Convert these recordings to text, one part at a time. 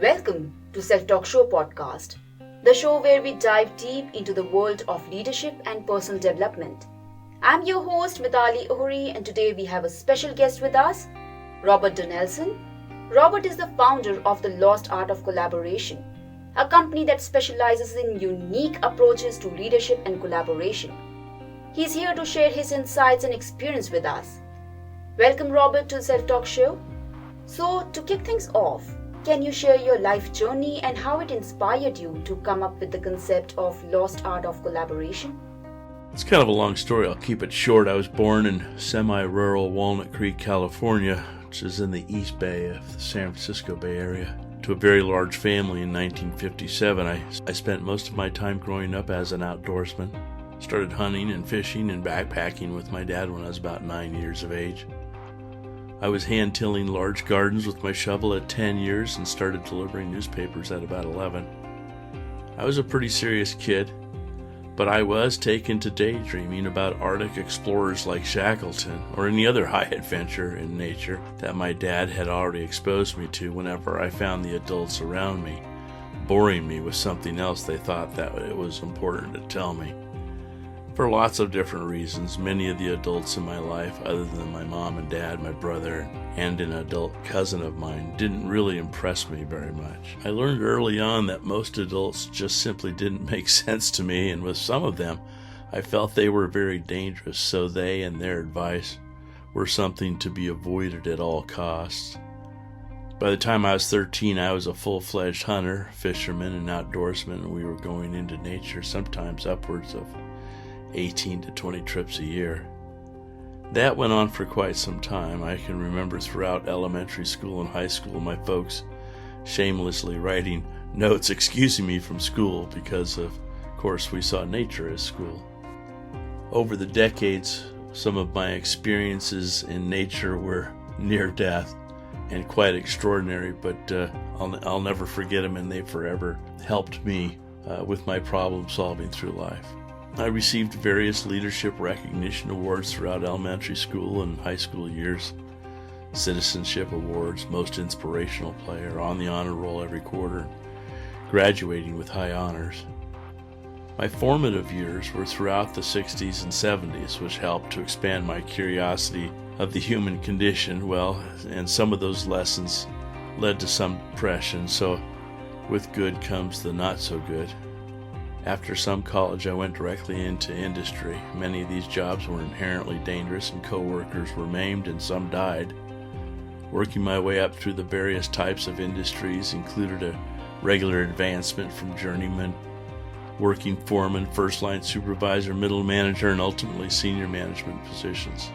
Welcome to Self Talk Show podcast, the show where we dive deep into the world of leadership and personal development. I'm your host Mitali Ohri, and today we have a special guest with us, Robert Donaldson. Robert is the founder of the Lost Art of Collaboration, a company that specializes in unique approaches to leadership and collaboration. He's here to share his insights and experience with us. Welcome, Robert, to the Self Talk Show. So, to kick things off, can you share your life journey and how it inspired you to come up with the concept of Lost Art of Collaboration? It's kind of a long story. I'll keep it short. I was born in semi-rural Walnut Creek, California, which is in the East Bay of the San Francisco Bay Area, to a very large family in 1957. I spent most of my time growing up as an outdoorsman. Started hunting and fishing and backpacking with my dad when I was about 9 years of age. I was hand-tilling large gardens with my shovel at 10 years and started delivering newspapers at about 11. I was a pretty serious kid, but I was taken to daydreaming about Arctic explorers like Shackleton or any other high adventure in nature that my dad had already exposed me to whenever I found the adults around me boring me with something else they thought that it was important to tell me. For lots of different reasons, many of the adults in my life, other than my mom and dad, my brother, and an adult cousin of mine, didn't really impress me very much. I learned early on that most adults just simply didn't make sense to me, and with some of them, I felt they were very dangerous, so they and their advice were something to be avoided at all costs. By the time I was 13, I was a full-fledged hunter, fisherman, and outdoorsman, and we were going into nature sometimes upwards of 18 to 20 trips a year. That went on for quite some time. I can remember throughout elementary school and high school my folks shamelessly writing notes excusing me from school because of course we saw nature as school. Over the decades, some of my experiences in nature were near death and quite extraordinary, but I'll never forget them, and they forever helped me with my problem solving through life. I received various leadership recognition awards throughout elementary school and high school years. Citizenship awards, most inspirational player, on the honor roll every quarter, graduating with high honors. My formative years were throughout the 60s and 70s, which helped to expand my curiosity of the human condition, and some of those lessons led to some depression, so with good comes the not so good. After some college, I went directly into industry. Many of these jobs were inherently dangerous, and co-workers were maimed and some died. Working my way up through the various types of industries included a regular advancement from journeyman, working foreman, first-line supervisor, middle manager, and ultimately senior management positions.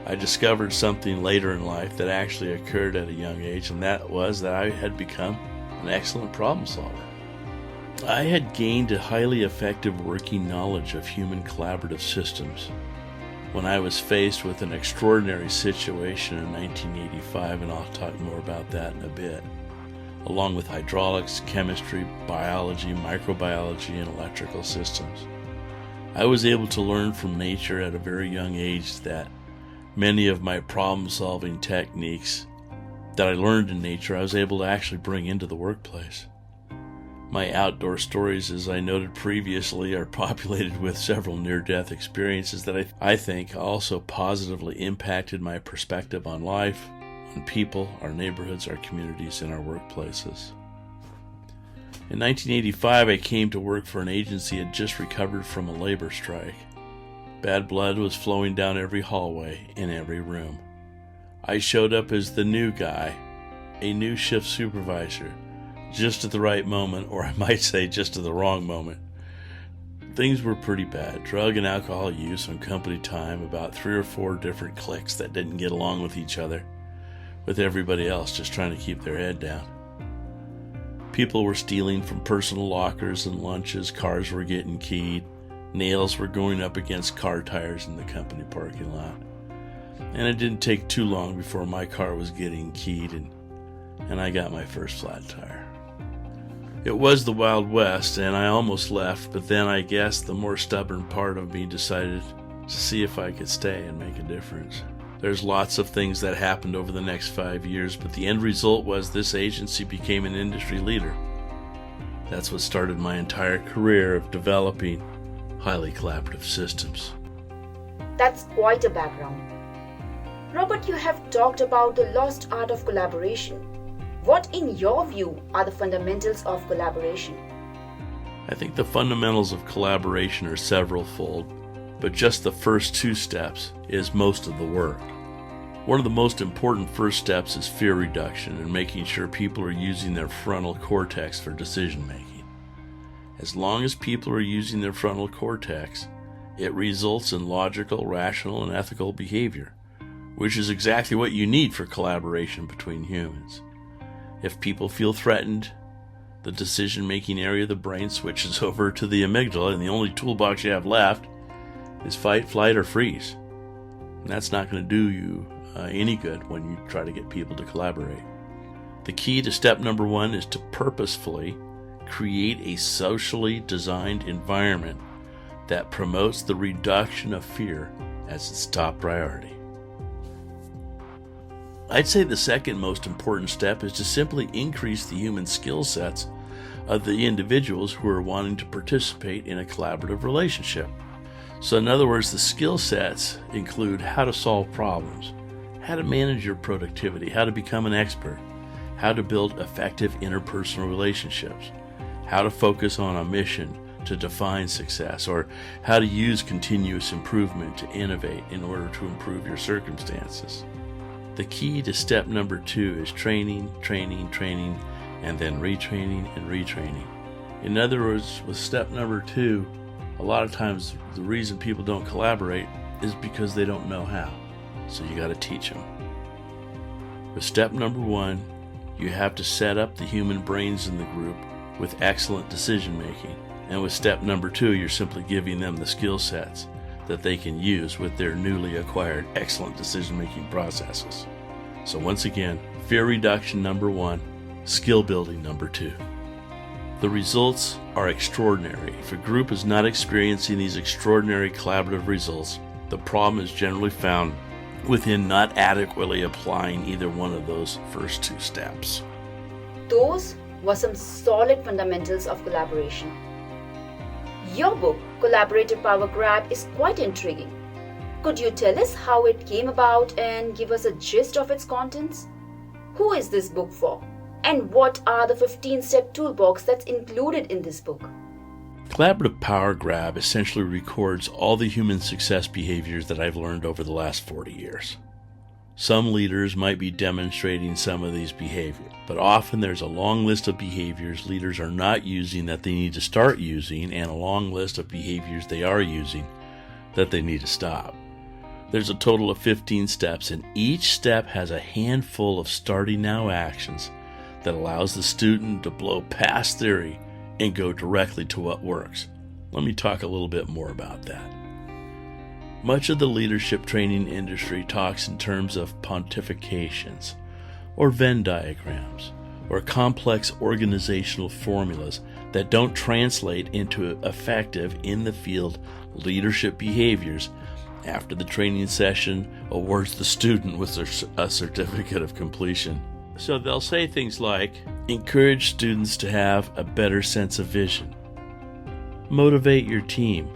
I discovered something later in life that actually occurred at a young age, and that was that I had become an excellent problem solver. I had gained a highly effective working knowledge of human collaborative systems when I was faced with an extraordinary situation in 1985, and I'll talk more about that in a bit, along with hydraulics, chemistry, biology, microbiology, and electrical systems. I was able to learn from nature at a very young age that many of my problem-solving techniques that I learned in nature, I was able to actually bring into the workplace. My outdoor stories, as I noted previously, are populated with several near-death experiences that I think also positively impacted my perspective on life, on people, our neighborhoods, our communities, and our workplaces. In 1985, I came to work for an agency that had just recovered from a labor strike. Bad blood was flowing down every hallway, in every room. I showed up as the new guy, a new shift supervisor, just at the right moment, or I might say just at the wrong moment. Things were pretty bad. Drug and alcohol use on company time, about 3 or 4 different cliques that didn't get along with each other, with everybody else just trying to keep their head down. People were stealing from personal lockers and lunches, cars were getting keyed, nails were going up against car tires in the company parking lot. And it didn't take too long before my car was getting keyed and I got my first flat tire. It was the Wild West, and I almost left, but then I guess the more stubborn part of me decided to see if I could stay and make a difference. There's lots of things that happened over the next 5 years, but the end result was this agency became an industry leader. That's what started my entire career of developing highly collaborative systems. That's quite a background. Robert, you have talked about the lost art of collaboration. What, in your view, are the fundamentals of collaboration? I think the fundamentals of collaboration are several-fold, but just the first 2 steps is most of the work. One of the most important first steps is fear reduction and making sure people are using their frontal cortex for decision making. As long as people are using their frontal cortex, it results in logical, rational, and ethical behavior, which is exactly what you need for collaboration between humans. If people feel threatened, the decision-making area of the brain switches over to the amygdala, and the only toolbox you have left is fight, flight, or freeze. And that's not going to do you any good when you try to get people to collaborate. The key to step number 1 is to purposefully create a socially designed environment that promotes the reduction of fear as its top priority. I'd say the second most important step is to simply increase the human skill sets of the individuals who are wanting to participate in a collaborative relationship. So in other words, the skill sets include how to solve problems, how to manage your productivity, how to become an expert, how to build effective interpersonal relationships, how to focus on a mission to define success, or how to use continuous improvement to innovate in order to improve your circumstances. The key to step number 2 is training, and then retraining and retraining. In other words, with step number 2, a lot of times the reason people don't collaborate is because they don't know how. So you got to teach them. With step number 1, you have to set up the human brains in the group with excellent decision making. And with step number 2, you're simply giving them the skill sets that they can use with their newly acquired excellent decision-making processes. So once again, fear reduction number 1, skill building number 2. The results are extraordinary. If a group is not experiencing these extraordinary collaborative results, the problem is generally found within not adequately applying either one of those first 2 steps. Those were some solid fundamentals of collaboration. Your book, Collaborative Power Grab, is quite intriguing. Could you tell us how it came about and give us a gist of its contents? Who is this book for? And what are the 15-step toolbox that's included in this book? Collaborative Power Grab essentially records all the human success behaviors that I've learned over the last 40 years. Some leaders might be demonstrating some of these behaviors, but often there's a long list of behaviors leaders are not using that they need to start using, and a long list of behaviors they are using that they need to stop. There's a total of 15 steps, and each step has a handful of starting now actions that allows the student to blow past theory and go directly to what works. Let me talk a little bit more about that. Much of the leadership training industry talks in terms of pontifications, or Venn diagrams, or complex organizational formulas that don't translate into effective in-the-field leadership behaviors after the training session awards the student with a certificate of completion. So they'll say things like, encourage students to have a better sense of vision, motivate your team,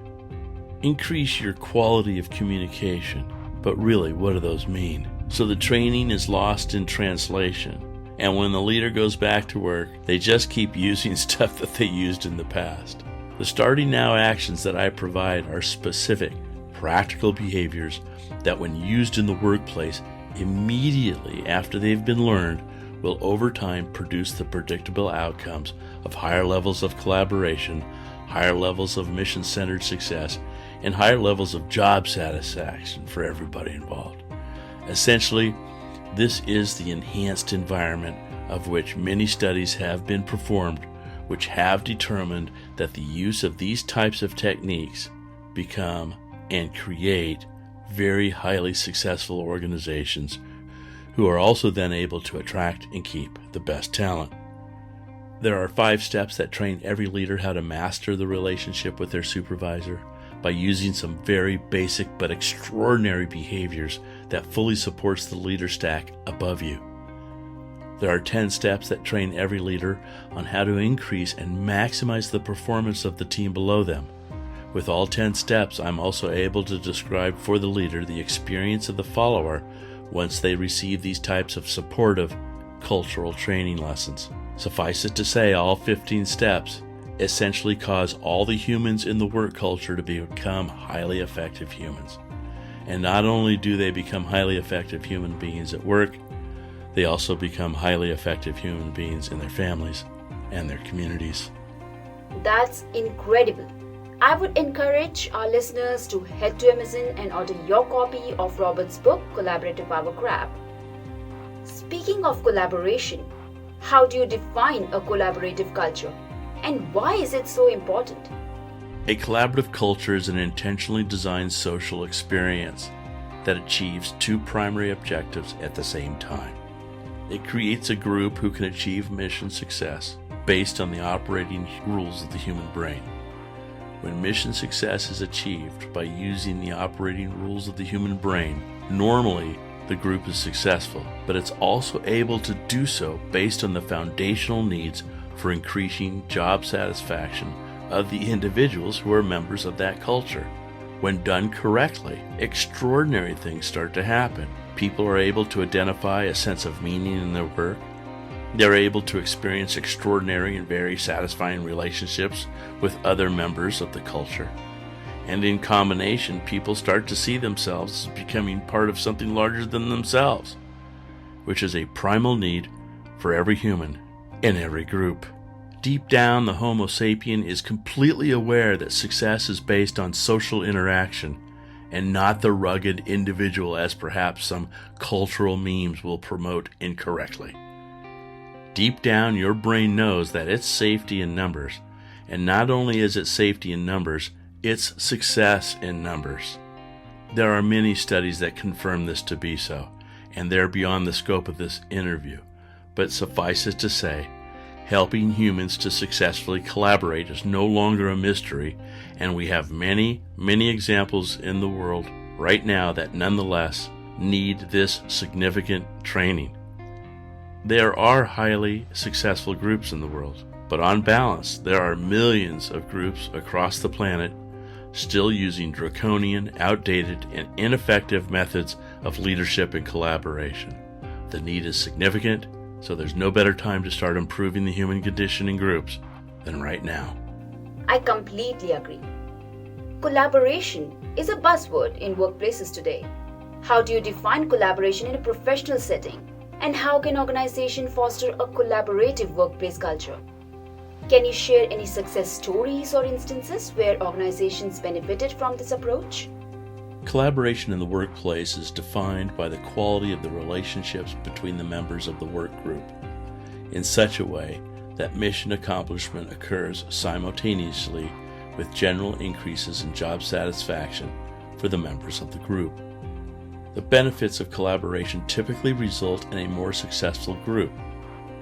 increase your quality of communication. But really, what do those mean? So the training is lost in translation. And when the leader goes back to work, they just keep using stuff that they used in the past. The starting now actions that I provide are specific, practical behaviors that when used in the workplace immediately after they've been learned will over time produce the predictable outcomes of higher levels of collaboration, higher levels of mission-centered success, and higher levels of job satisfaction for everybody involved. Essentially, this is the enhanced environment of which many studies have been performed, which have determined that the use of these types of techniques become and create very highly successful organizations who are also then able to attract and keep the best talent. There are 5 steps that train every leader how to master the relationship with their supervisor by using some very basic but extraordinary behaviors that fully supports the leader stack above you. There are 10 steps that train every leader on how to increase and maximize the performance of the team below them. With all 10 steps, I'm also able to describe for the leader the experience of the follower once they receive these types of supportive cultural training lessons. Suffice it to say, all 15 steps essentially cause all the humans in the work culture to become highly effective humans. And not only do they become highly effective human beings at work, they also become highly effective human beings in their families and their communities. That's incredible. I would encourage our listeners to head to Amazon and order your copy of Robert's book, Collaborative Power Grab. Speaking of collaboration, how do you define a collaborative culture? And why is it so important? A collaborative culture is an intentionally designed social experience that achieves two primary objectives at the same time. It creates a group who can achieve mission success based on the operating rules of the human brain. When mission success is achieved by using the operating rules of the human brain, normally the group is successful, but it's also able to do so based on the foundational needs for increasing job satisfaction of the individuals who are members of that culture. When done correctly, extraordinary things start to happen. People are able to identify a sense of meaning in their work. They're able to experience extraordinary and very satisfying relationships with other members of the culture. And in combination, people start to see themselves as becoming part of something larger than themselves, which is a primal need for every human in every group. Deep down, the Homo sapien is completely aware that success is based on social interaction and not the rugged individual as perhaps some cultural memes will promote incorrectly. Deep down, your brain knows that it's safety in numbers, and not only is it safety in numbers, it's success in numbers. There are many studies that confirm this to be so, and they're beyond the scope of this interview. But suffice it to say, helping humans to successfully collaborate is no longer a mystery, and we have many, many examples in the world right now that nonetheless need this significant training. There are highly successful groups in the world, but on balance, there are millions of groups across the planet still using draconian, outdated, and ineffective methods of leadership and collaboration. The need is significant, so there's no better time to start improving the human condition in groups than right now. I completely agree. Collaboration is a buzzword in workplaces today. How do you define collaboration in a professional setting? And how can organizations foster a collaborative workplace culture? Can you share any success stories or instances where organizations benefited from this approach? Collaboration in the workplace is defined by the quality of the relationships between the members of the work group in such a way that mission accomplishment occurs simultaneously with general increases in job satisfaction for the members of the group. The benefits of collaboration typically result in a more successful group.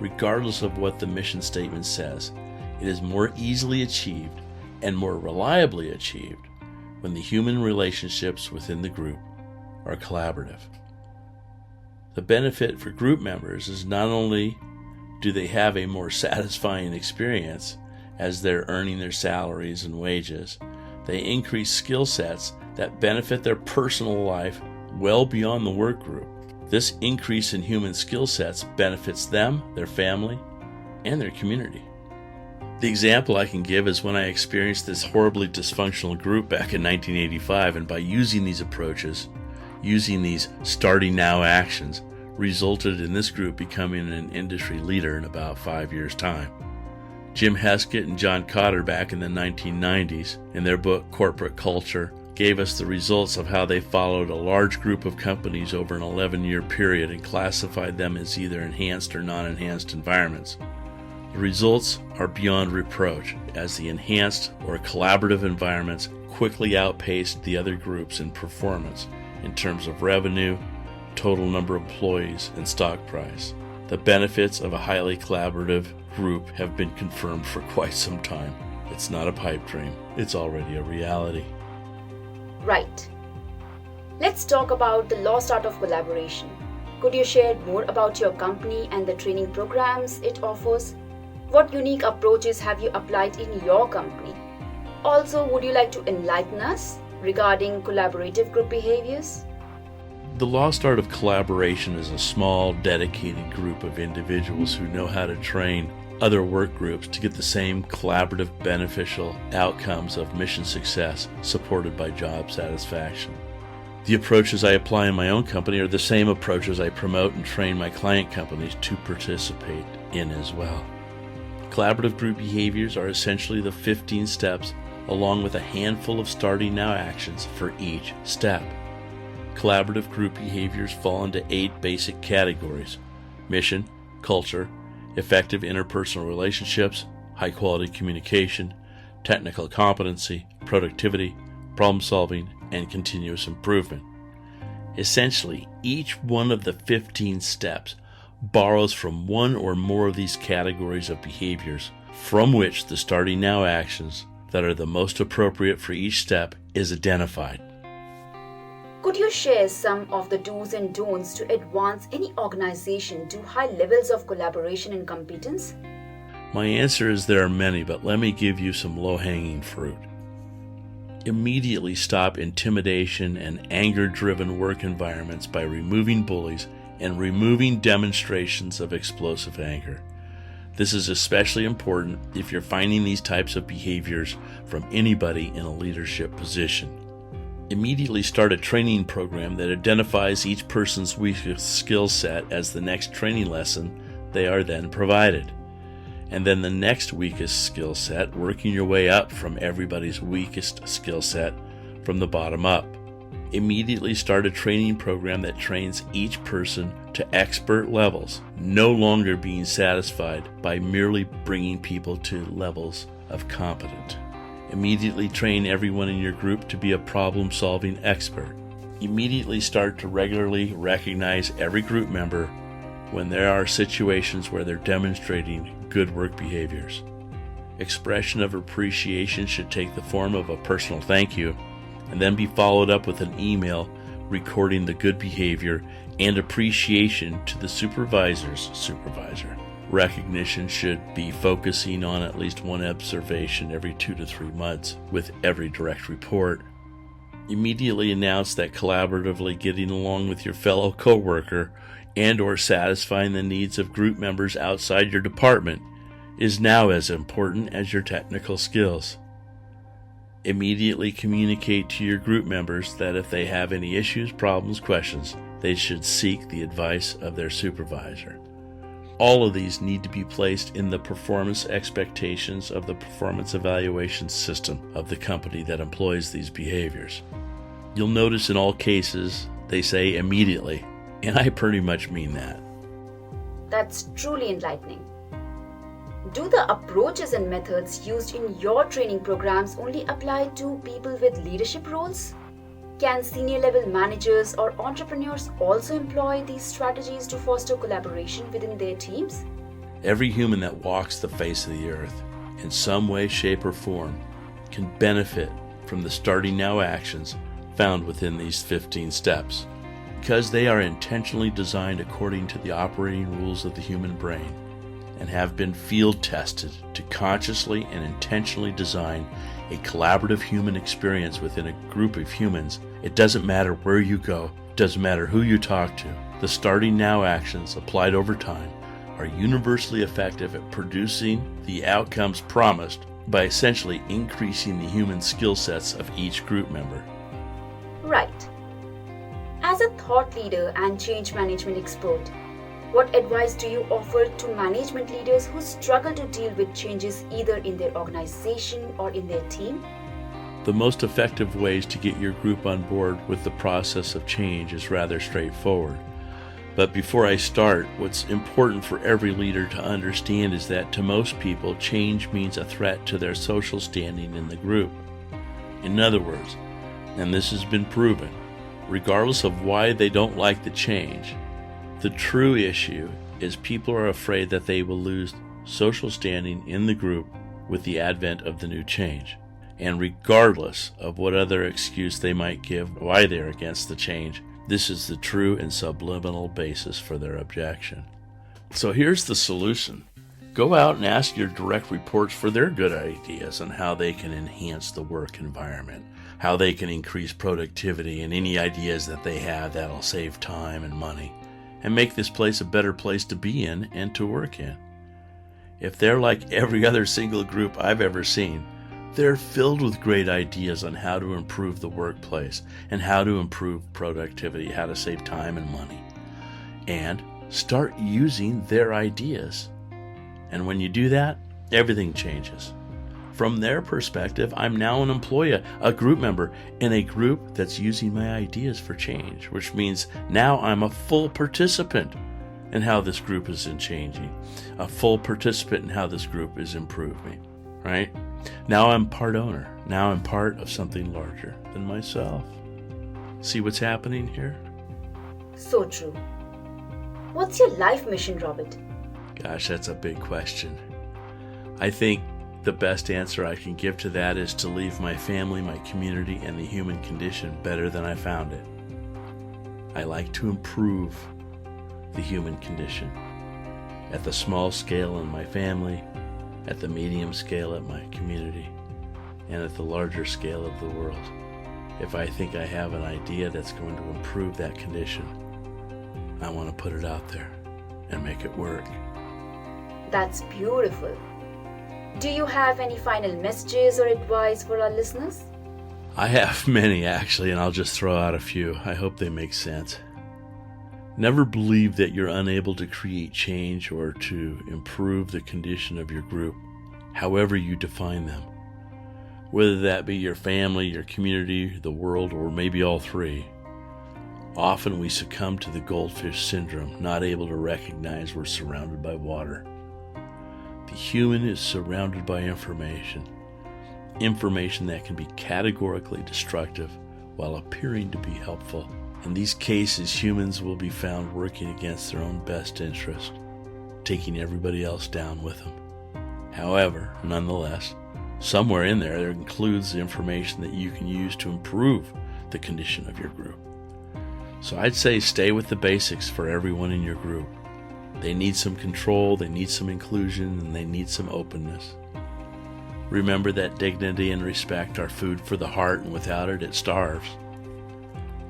Regardless of what the mission statement says, it is more easily achieved and more reliably achieved when the human relationships within the group are collaborative. The benefit for group members is not only do they have a more satisfying experience as they're earning their salaries and wages, they increase skill sets that benefit their personal life well beyond the work group. This increase in human skill sets benefits them, their family, and their community. The example I can give is when I experienced this horribly dysfunctional group back in 1985, and by using these approaches, using these starting now actions, resulted in this group becoming an industry leader in about 5 years' time. Jim Heskett and John Cotter back in the 1990s, in their book Corporate Culture, gave us the results of how they followed a large group of companies over an 11-year period and classified them as either enhanced or non-enhanced environments. The results are beyond reproach, as the enhanced or collaborative environments quickly outpaced the other groups in performance in terms of revenue, total number of employees, and stock price. The benefits of a highly collaborative group have been confirmed for quite some time. It's not a pipe dream, it's already a reality. Right. Let's talk about the lost art of collaboration. Could you share more about your company and the training programs it offers? What unique approaches have you applied in your company? Also, would you like to enlighten us regarding collaborative group behaviors? The lost art of collaboration is a small, dedicated group of individuals who know how to train other work groups to get the same collaborative, beneficial outcomes of mission success supported by job satisfaction. The approaches I apply in my own company are the same approaches I promote and train my client companies to participate in as well. Collaborative group behaviors are essentially the 15 steps along with a handful of starting now actions for each step. Collaborative group behaviors fall into 8 basic categories: mission, culture, effective interpersonal relationships, high-quality communication, technical competency, productivity, problem-solving, and continuous improvement. Essentially, each one of the 15 steps borrows from one or more of these categories of behaviors, from which the starting now actions that are the most appropriate for each step is identified. Could you share some of the do's and don'ts to advance any organization to high levels of collaboration and competence? My answer is there are many, but let me give you some low-hanging fruit. Immediately stop intimidation and anger-driven work environments by removing bullies and removing demonstrations of explosive anger. This is especially important if you're finding these types of behaviors from anybody in a leadership position. Immediately start a training program that identifies each person's weakest skill set as the next training lesson they are then provided. And then the next weakest skill set, working your way up from everybody's weakest skill set from the bottom up. Immediately start a training program that trains each person to expert levels, no longer being satisfied by merely bringing people to levels of competent. Immediately train everyone in your group to be a problem-solving expert. Immediately start to regularly recognize every group member when there are situations where they're demonstrating good work behaviors. Expression of appreciation should take the form of a personal thank you, and then be followed up with an email recording the good behavior and appreciation to the supervisor's supervisor. Recognition should be focusing on at least one observation every 2 to 3 months with every direct report. Immediately announce that collaboratively getting along with your fellow coworker and or satisfying the needs of group members outside your department is now as important as your technical skills. Immediately communicate to your group members that if they have any issues, problems, questions, they should seek the advice of their supervisor. All of these need to be placed in the performance expectations of the performance evaluation system of the company that employs these behaviors. You'll notice in all cases they say immediately, and I pretty much mean that. That's truly enlightening. Do the approaches and methods used in your training programs only apply to people with leadership roles? Can senior level managers or entrepreneurs also employ these strategies to foster collaboration within their teams? Every human that walks the face of the earth, in some way, shape, or form, can benefit from the starting now actions found within these 15 steps, because they are intentionally designed according to the operating rules of the human brain and have been field tested to consciously and intentionally design a collaborative human experience within a group of humans. It doesn't matter where you go, it doesn't matter who you talk to. The starting now actions applied over time are universally effective at producing the outcomes promised by essentially increasing the human skill sets of each group member. Right. As a thought leader and change management expert, what advice do you offer to management leaders who struggle to deal with changes either in their organization or in their team? The most effective ways to get your group on board with the process of change is rather straightforward. But before I start, what's important for every leader to understand is that to most people, change means a threat to their social standing in the group. In other words, and this has been proven, regardless of why they don't like the change, the true issue is people are afraid that they will lose social standing in the group with the advent of the new change. And regardless of what other excuse they might give why they're against the change, this is the true and subliminal basis for their objection. So here's the solution. Go out and ask your direct reports for their good ideas on how they can enhance the work environment, how they can increase productivity, and any ideas that they have that'll save time and money and make this place a better place to be in and to work in. If they're like every other single group I've ever seen, they're filled with great ideas on how to improve the workplace and how to improve productivity, how to save time and money. And start using their ideas. And when you do that, everything changes. From their perspective, I'm now an employee, a group member in a group that's using my ideas for change, which means now I'm a full participant in how this group is changing, a full participant in how this group is improving, right? Now I'm part owner. Now I'm part of something larger than myself. See what's happening here? So true. What's your life mission, Robert? Gosh, that's a big question. I think the best answer I can give to that is to leave my family, my community, and the human condition better than I found it. I like to improve the human condition at the small scale in my family, at the medium scale at my community, and at the larger scale of the world. If I think I have an idea that's going to improve that condition, I want to put it out there and make it work. That's beautiful. Do you have any final messages or advice for our listeners? I have many, actually, and I'll just throw out a few. I hope they make sense. Never believe that you're unable to create change or to improve the condition of your group, however you define them. Whether that be your family, your community, the world, or maybe all three. Often we succumb to the goldfish syndrome, not able to recognize we're surrounded by water. The human is surrounded by information that can be categorically destructive while appearing to be helpful. In these cases, humans will be found working against their own best interest, taking everybody else down with them. However, nonetheless, somewhere in there includes the information that you can use to improve the condition of your group. So I'd say stay with the basics for everyone in your group. They need some control, they need some inclusion, and they need some openness. Remember that dignity and respect are food for the heart, and without it, it starves.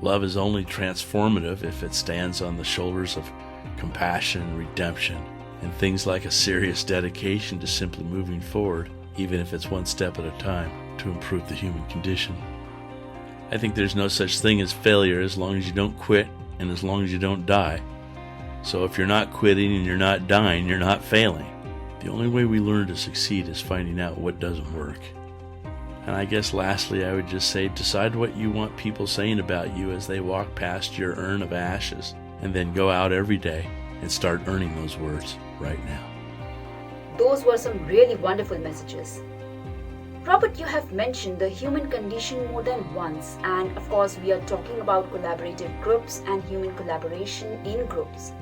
Love is only transformative if it stands on the shoulders of compassion and redemption, and things like a serious dedication to simply moving forward, even if it's one step at a time, to improve the human condition. I think there's no such thing as failure as long as you don't quit and as long as you don't die. So if you're not quitting and you're not dying, you're not failing. The only way we learn to succeed is finding out what doesn't work. And I guess lastly, I would just say decide what you want people saying about you as they walk past your urn of ashes, and then go out every day and start earning those words right now. Those were some really wonderful messages. Robert, you have mentioned the human condition more than once, and of course we are talking about collaborative groups and human collaboration in groups.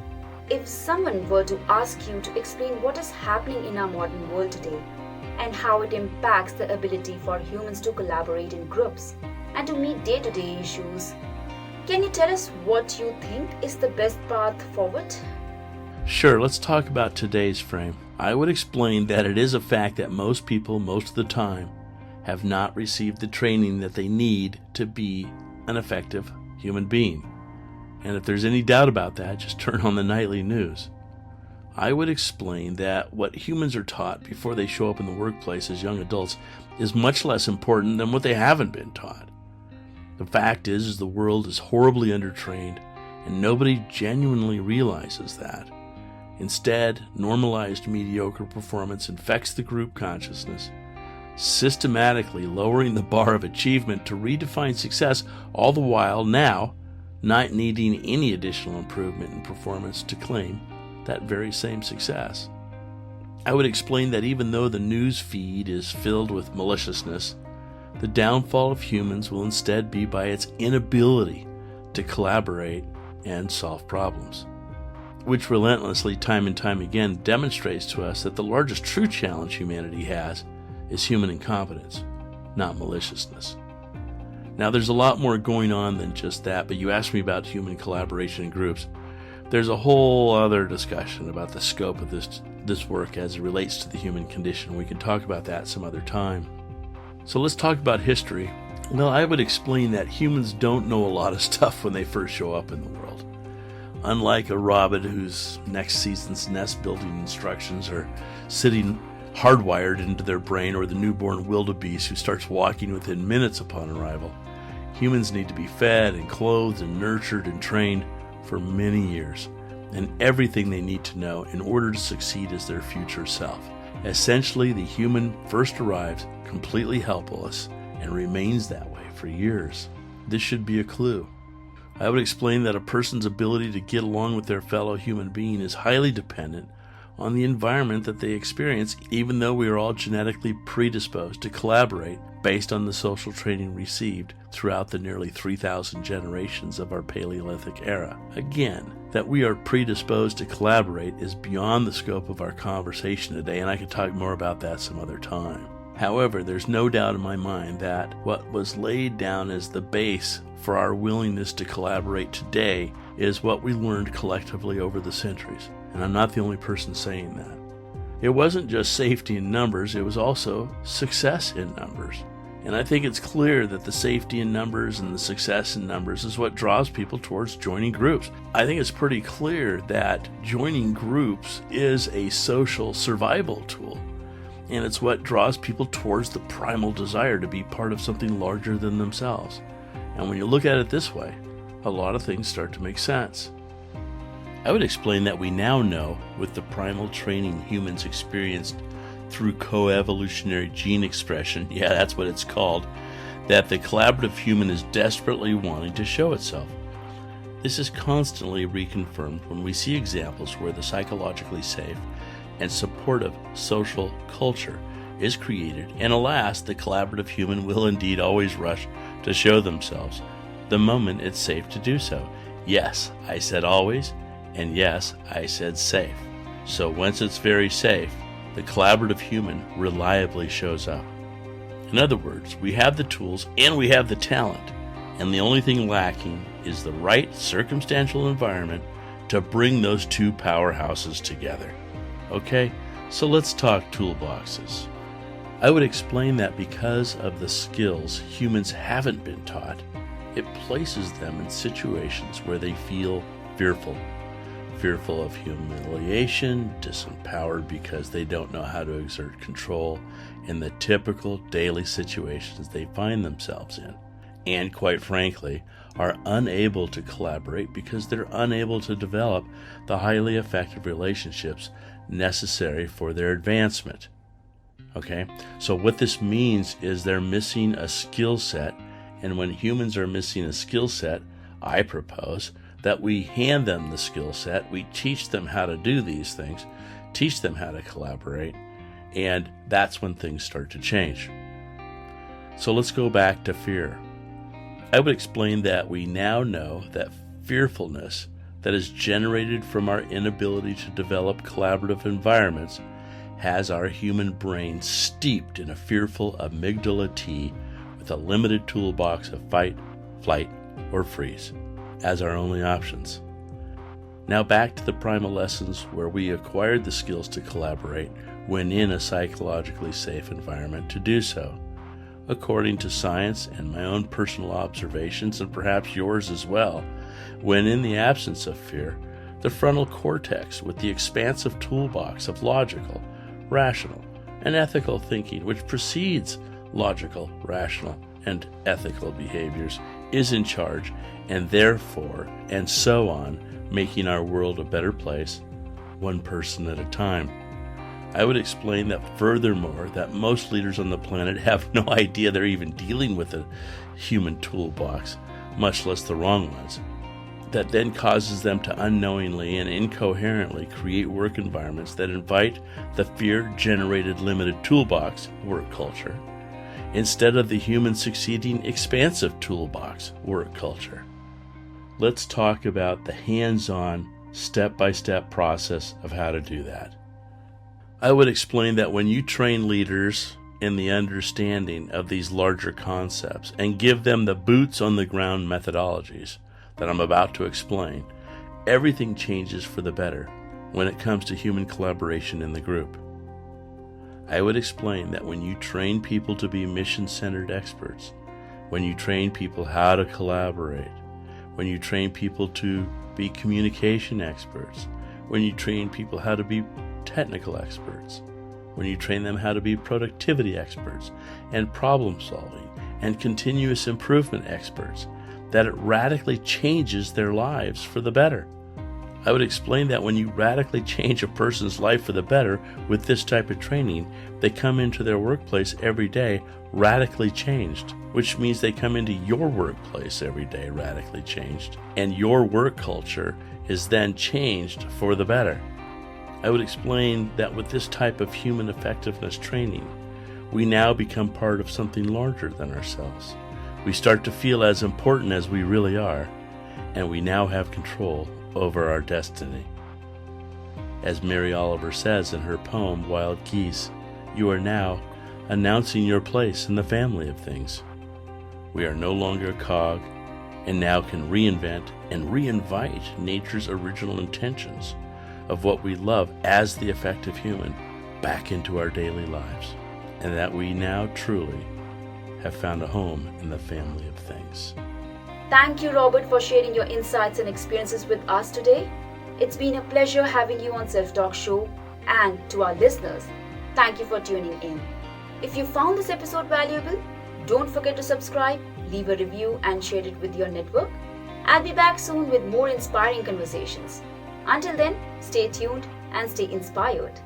If someone were to ask you to explain what is happening in our modern world today and how it impacts the ability for humans to collaborate in groups and to meet day-to-day issues, can you tell us what you think is the best path forward? Sure, let's talk about today's frame. I would explain that it is a fact that most people, most of the time, have not received the training that they need to be an effective human being. And if there's any doubt about that, just turn on the nightly news. I would explain that what humans are taught before they show up in the workplace as young adults is much less important than what they haven't been taught. The fact is the world is horribly undertrained, and nobody genuinely realizes that. Instead, normalized mediocre performance infects the group consciousness, systematically lowering the bar of achievement to redefine success, all the while now not needing any additional improvement in performance to claim that very same success. I would explain that even though the news feed is filled with maliciousness, the downfall of humans will instead be by its inability to collaborate and solve problems, which relentlessly, time and time again, demonstrates to us that the largest true challenge humanity has is human incompetence. not maliciousness. Now, there's a lot more going on than just that, but you asked me about human collaboration in groups. There's a whole other discussion about the scope of this work as it relates to the human condition. We can talk about that some other time. So let's talk about history. Well, I would explain that humans don't know a lot of stuff when they first show up in the world. Unlike a rabbit whose next season's nest building instructions are sitting hardwired into their brain, or the newborn wildebeest who starts walking within minutes upon arrival, humans need to be fed and clothed and nurtured and trained for many years, and everything they need to know in order to succeed as their future self. Essentially, the human first arrives completely helpless and remains that way for years. This should be a clue. I would explain that a person's ability to get along with their fellow human being is highly dependent on the environment that they experience, even though we are all genetically predisposed to collaborate based on the social training received throughout the nearly 3,000 generations of our Paleolithic era. Again, that we are predisposed to collaborate is beyond the scope of our conversation today, and I could talk more about that some other time. However, there's no doubt in my mind that what was laid down as the base for our willingness to collaborate today is what we learned collectively over the centuries. And I'm not the only person saying that. It wasn't just safety in numbers, it was also success in numbers. And I think it's clear that the safety in numbers and the success in numbers is what draws people towards joining groups. I think it's pretty clear that joining groups is a social survival tool. And it's what draws people towards the primal desire to be part of something larger than themselves. And when you look at it this way, a lot of things start to make sense. I would explain that we now know, with the primal training humans experienced through coevolutionary gene expression, yeah, that's what it's called, that the collaborative human is desperately wanting to show itself. This is constantly reconfirmed when we see examples where the psychologically safe and supportive social culture is created, and alas, the collaborative human will indeed always rush to show themselves the moment it's safe to do so. Yes, I said always, and yes, I said safe. So once it's very safe, the collaborative human reliably shows up. In other words, we have the tools and we have the talent, and the only thing lacking is the right circumstantial environment to bring those two powerhouses together. Okay, so let's talk toolboxes. I would explain that because of the skills humans haven't been taught, it places them in situations where they feel fearful of humiliation, disempowered because they don't know how to exert control in the typical daily situations they find themselves in, and quite frankly, are unable to collaborate because they're unable to develop the highly effective relationships necessary for their advancement. Okay, so what this means is they're missing a skill set, and when humans are missing a skill set, I propose that we hand them the skill set, we teach them how to do these things, teach them how to collaborate, and that's when things start to change. So let's go back to fear. I would explain that we now know that fearfulness that is generated from our inability to develop collaborative environments has our human brain steeped in a fearful amygdala T with a limited toolbox of fight, flight, or freeze as our only options. Now back to the primal lessons where we acquired the skills to collaborate when in a psychologically safe environment to do so. According to science and my own personal observations, and perhaps yours as well, when in the absence of fear, the frontal cortex with the expansive toolbox of logical, rational, and ethical thinking which precedes logical, rational, and ethical behaviors is in charge, and therefore, and so on, making our world a better place, one person at a time. I would explain that furthermore, that most leaders on the planet have no idea they're even dealing with a human toolbox, much less the wrong ones. That then causes them to unknowingly and incoherently create work environments that invite the fear-generated limited toolbox work culture, instead of the human succeeding expansive toolbox work culture. Let's talk about the hands-on, step-by-step process of how to do that. I would explain that when you train leaders in the understanding of these larger concepts and give them the boots on the ground methodologies that I'm about to explain, everything changes for the better when it comes to human collaboration in the group. I would explain that when you train people to be mission-centered experts, when you train people how to collaborate, when you train people to be communication experts, when you train people how to be technical experts, when you train them how to be productivity experts and problem solving and continuous improvement experts, that it radically changes their lives for the better. I would explain that when you radically change a person's life for the better with this type of training, they come into their workplace every day radically changed, which means they come into your workplace every day radically changed, and your work culture is then changed for the better. I would explain that with this type of human effectiveness training, we now become part of something larger than ourselves. We start to feel as important as we really are, and we now have control over our destiny. As Mary Oliver says in her poem, Wild Geese, you are now announcing your place in the family of things. We are no longer a cog, and now can reinvent and reinvite nature's original intentions of what we love as the effective human back into our daily lives, and that we now truly have found a home in the family of things. Thank you, Robert, for sharing your insights and experiences with us today. It's been a pleasure having you on Self-Talk Show, and to our listeners, thank you for tuning in. If you found this episode valuable, don't forget to subscribe, leave a review, and share it with your network. I'll be back soon with more inspiring conversations. Until then, stay tuned and stay inspired.